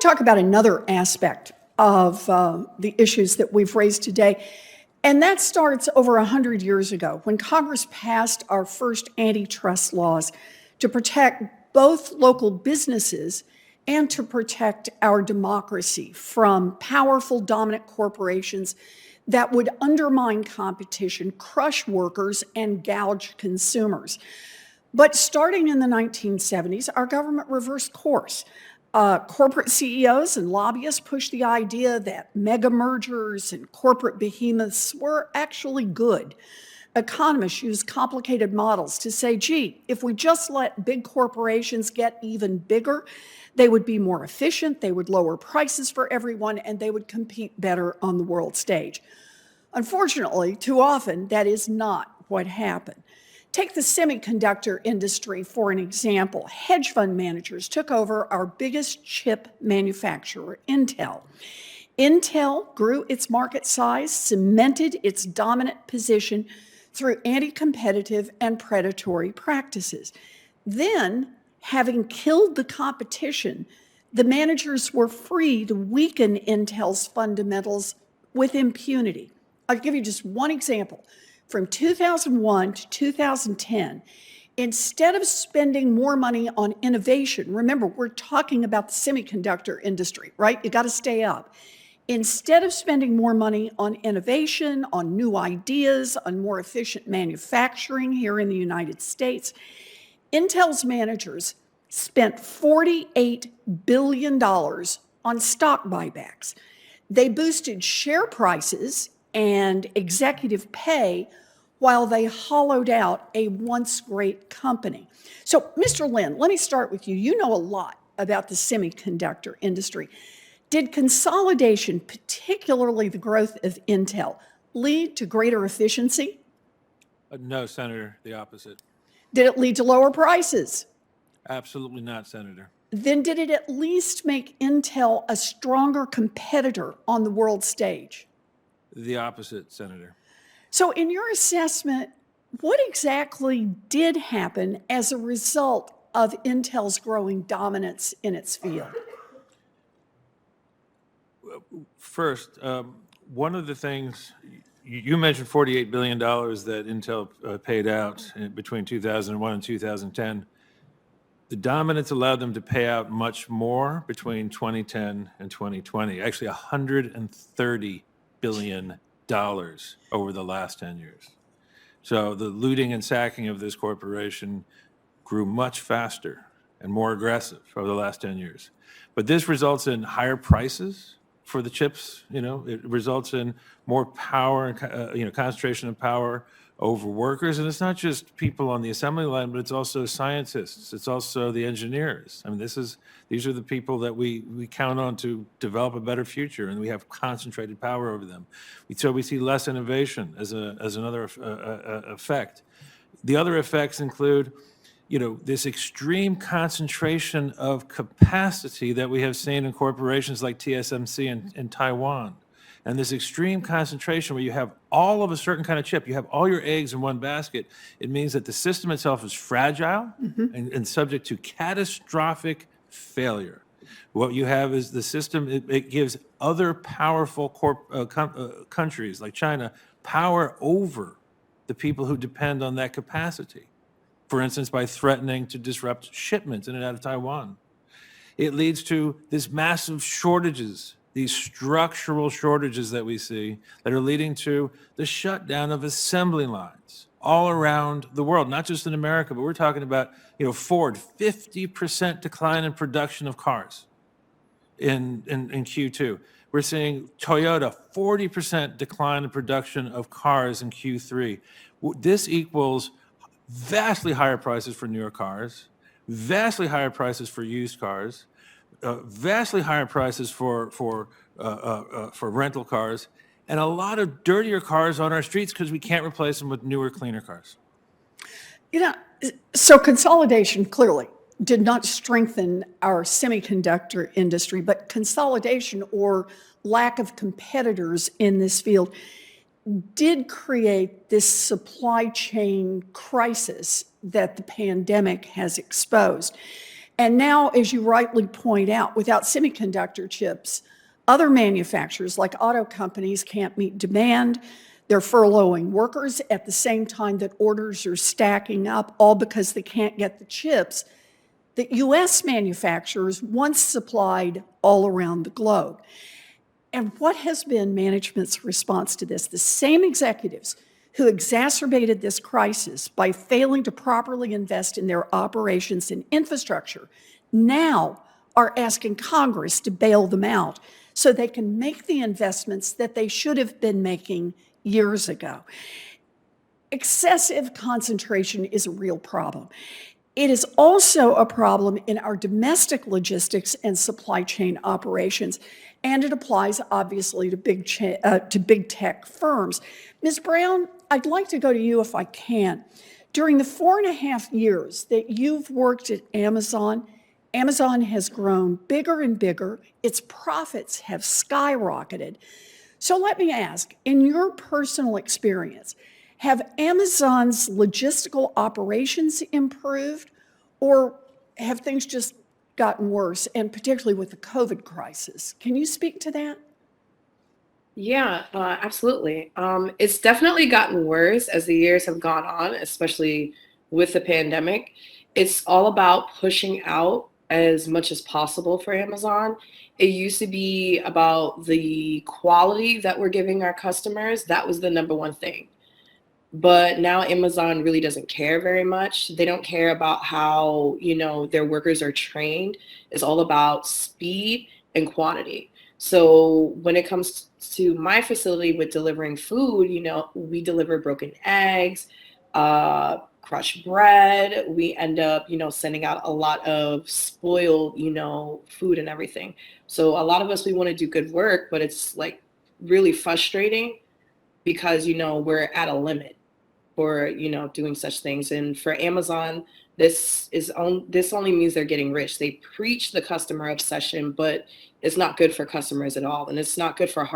talk about another aspect of the issues that we've raised today, and that starts over 100 years ago when Congress passed our first antitrust laws to protect both local businesses and to protect our democracy from powerful, dominant corporations that would undermine competition, crush workers, and gouge consumers. But starting in the 1970s, our government reversed course. Corporate CEOs and lobbyists pushed the idea that mega mergers and corporate behemoths were actually good. Economists use complicated models to say, gee, if we just let big corporations get even bigger, they would be more efficient, they would lower prices for everyone, and they would compete better on the world stage. Unfortunately, too often, that is not what happened. Take the semiconductor industry for an example. Hedge fund managers took over our biggest chip manufacturer, Intel. Intel grew its market size, cemented its dominant position through anti-competitive and predatory practices. Then, having killed the competition, the managers were free to weaken Intel's fundamentals with impunity. I'll give you just one example. From 2001 to 2010, instead of spending more money on innovation, remember, we're talking about the semiconductor industry, right? You got to stay up. Instead of spending more money on innovation, on new ideas, on more efficient manufacturing here in the United States, Intel's managers spent $48 billion on stock buybacks. They boosted share prices and executive pay while they hollowed out a once great company. So, Mr. Lin, let me start with you. You know a lot about the semiconductor industry. Did consolidation, particularly the growth of Intel, lead to greater efficiency? No, Senator, the opposite. Did it lead to lower prices? Absolutely not, Senator. Then did it at least make Intel a stronger competitor on the world stage? The opposite, Senator. So in your assessment, what exactly did happen as a result of Intel's growing dominance in its field? First, one of the things, you mentioned $48 billion that Intel paid out between 2001 and 2010. The dominance allowed them to pay out much more between 2010 and 2020, actually $130 billion over the last 10 years. So the looting and sacking of this corporation grew much faster and more aggressive over the last 10 years. But this results in higher prices for the chips. It results in more power and concentration of power over workers. And it's not just people on the assembly line, but it's also scientists. It's also the engineers. I mean, these are the people that we count on to develop a better future, and we have concentrated power over them. So we see less innovation as another effect. The other effects include, this extreme concentration of capacity that we have seen in corporations like TSMC in Taiwan. And this extreme concentration where you have all of a certain kind of chip, you have all your eggs in one basket, it means that the system itself is fragile and subject to catastrophic failure. What you have is the system, it gives other powerful countries like China power over the people who depend on that capacity. For instance, by threatening to disrupt shipments in and out of Taiwan. It leads to this massive shortages, these structural shortages that we see that are leading to the shutdown of assembly lines all around the world, not just in America, but we're talking about, Ford, 50% decline in production of cars in Q2. We're seeing Toyota, 40% decline in production of cars in Q3. This equals vastly higher prices for newer cars, vastly higher prices for used cars, vastly higher prices for rental cars, and a lot of dirtier cars on our streets because we can't replace them with newer, cleaner cars. So consolidation clearly did not strengthen our semiconductor industry, but consolidation or lack of competitors in this field did create this supply chain crisis that the pandemic has exposed. And now, as you rightly point out, without semiconductor chips, other manufacturers like auto companies can't meet demand. They're furloughing workers at the same time that orders are stacking up, all because they can't get the chips that U.S. manufacturers once supplied all around the globe. And what has been management's response to this? The same executives who exacerbated this crisis by failing to properly invest in their operations and infrastructure now are asking Congress to bail them out so they can make the investments that they should have been making years ago. Excessive concentration is a real problem. It is also a problem in our domestic logistics and supply chain operations, and it applies obviously to big tech firms. Ms. Brown, I'd like to go to you if I can. During the 4.5 years that you've worked at Amazon, Amazon has grown bigger and bigger. Its profits have skyrocketed. So let me ask, in your personal experience, have Amazon's logistical operations improved, or have things just gotten worse, and particularly with the COVID crisis? Can you speak to that? Yeah, absolutely. It's definitely gotten worse as the years have gone on, especially with the pandemic. It's all about pushing out as much as possible for Amazon. It used to be about the quality that we're giving our customers. That was the number one thing. But now Amazon really doesn't care very much. They don't care about how, their workers are trained. It's all about speed and quantity. So when it comes to my facility with delivering food, we deliver broken eggs, crushed bread. We end up, sending out a lot of spoiled, food and everything. So a lot of us, we want to do good work, but it's like really frustrating because, we're at a limit for doing such things. And for Amazon, this only means they're getting rich. They preach the customer obsession, but it's not good for customers at all, and it's not good for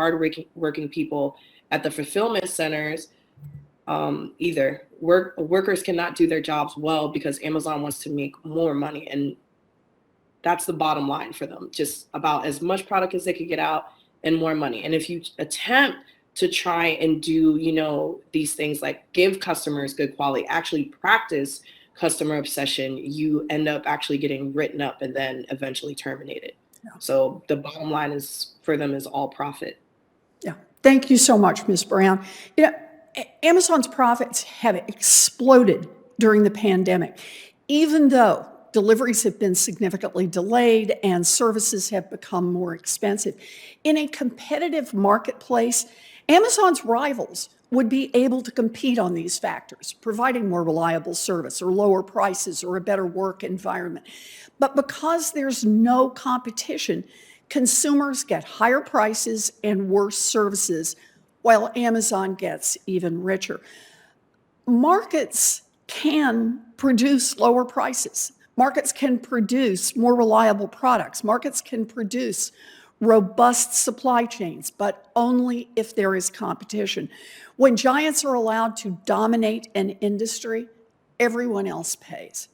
working people at the fulfillment centers either. Workers cannot do their jobs well because Amazon wants to make more money, and that's the bottom line for them. Just about as much product as they could get out and more money. And if you attempt to try and do, these things like give customers good quality, actually practice customer obsession, you end up actually getting written up and then eventually terminated. Yeah. So the bottom line is for them is all profit. Yeah. Thank you so much, Ms. Brown. Amazon's profits have exploded during the pandemic, even though deliveries have been significantly delayed and services have become more expensive. In a competitive marketplace, Amazon's rivals would be able to compete on these factors, providing more reliable service or lower prices or a better work environment. But because there's no competition, consumers get higher prices and worse services, while Amazon gets even richer. Markets can produce lower prices. Markets can produce more reliable products. Markets can produce robust supply chains, but only if there is competition. When giants are allowed to dominate an industry, everyone else pays.